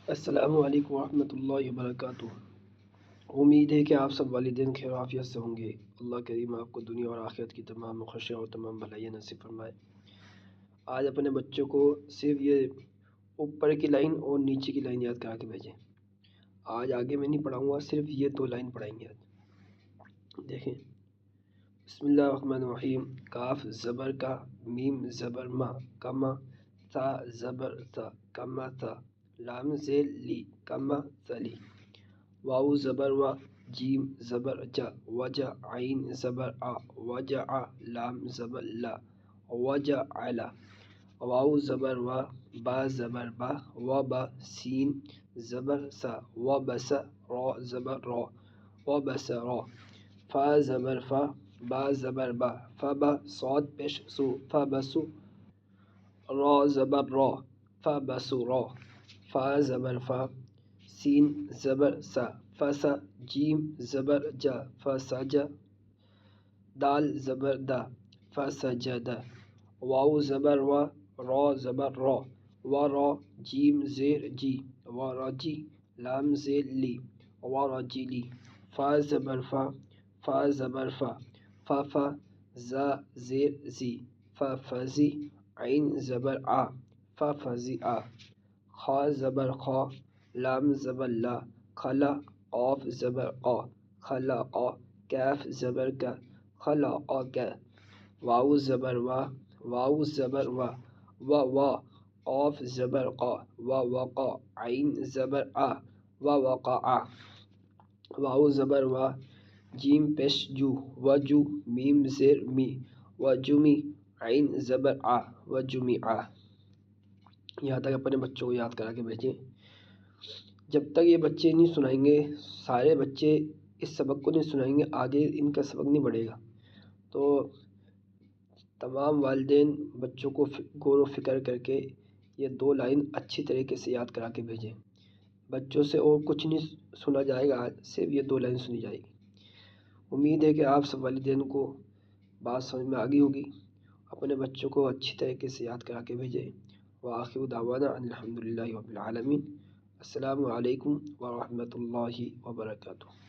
السلام علیکم ورحمۃ اللہ وبرکاتہ۔ امید ہے کہ آپ سب والدین خیر و عافیت سے ہوں گے۔ اللہ کریم آپ کو دنیا اور آخرت کی تمام خوشیاں اور تمام بھلائیاں نصیب فرمائے۔ آج اپنے بچوں کو صرف یہ اوپر کی لائن اور نیچے کی لائن یاد کرا کے بھیجیں۔ آج آگے میں نہیں پڑھاؤں گا، صرف یہ 2 لائن پڑھائیں گے آج۔ دیکھیں، بسم اللہ الرحمن الرحیم۔ کاف زبر کا، میم زبر ما، کما، تا زبر تا، کما تا، لام زیر لی، کما تلی، واو زبر و، جیم زبر جا، وجا، عین زبر آ، وجع، لام زبر لا، وجع علا، واو زبر و، با زبر با، و با، سین زبر سا، و بس، را زبر را، و بس را، فا زبر فا، با زبر با، فبا، صاد پیش سو، فبسو، را زبر را، فبسو را، فا زبر فا، سین زبر سا، فسا، جیم زبر جا، فسجا، دال زبر دا، فسجدا، واو زبر و، را زبر را، ورا، جیم زیر جی، ورجی، لام زیر لی، ورجلی، فا زبر فا، فا زبر فا، ففا، زا زیر زی، ففزی، عین زبر آ، ففزی آ، خا زبر خا، لام زبر لا، خلا، قاف زبر قا، خلقا، کاف زبر کا، خلقا کا، واو زبر وا، واو زبر وا، وا، قاف زبر قا، وقا، عین زبر آ، وقع، واو زبر وا، جیم پیش جو، وجو، میم زیر می، وجمی، عین زبر آ، وجمع۔ یہاں تک اپنے بچوں کو یاد کرا کے بھیجیں۔ جب تک یہ بچے نہیں سنائیں گے، سارے بچے اس سبق کو نہیں سنائیں گے، آگے ان کا سبق نہیں بڑھے گا۔ تو تمام والدین بچوں کو غور و فکر کر کے یہ 2 لائن اچھی طریقے سے یاد کرا کے بھیجیں۔ بچوں سے اور کچھ نہیں سنا جائے گا، آج صرف یہ 2 لائن سنی جائے گی۔ امید ہے کہ آپ سب والدین کو بات سمجھ میں آ گئی ہوگی۔ اپنے بچوں کو اچھی طریقے سے یاد کرا کے بھیجیں۔ وآخر دعوانا الحمدللہ رب العالمین۔ السلام علیکم ورحمۃ اللہ وبرکاتہ۔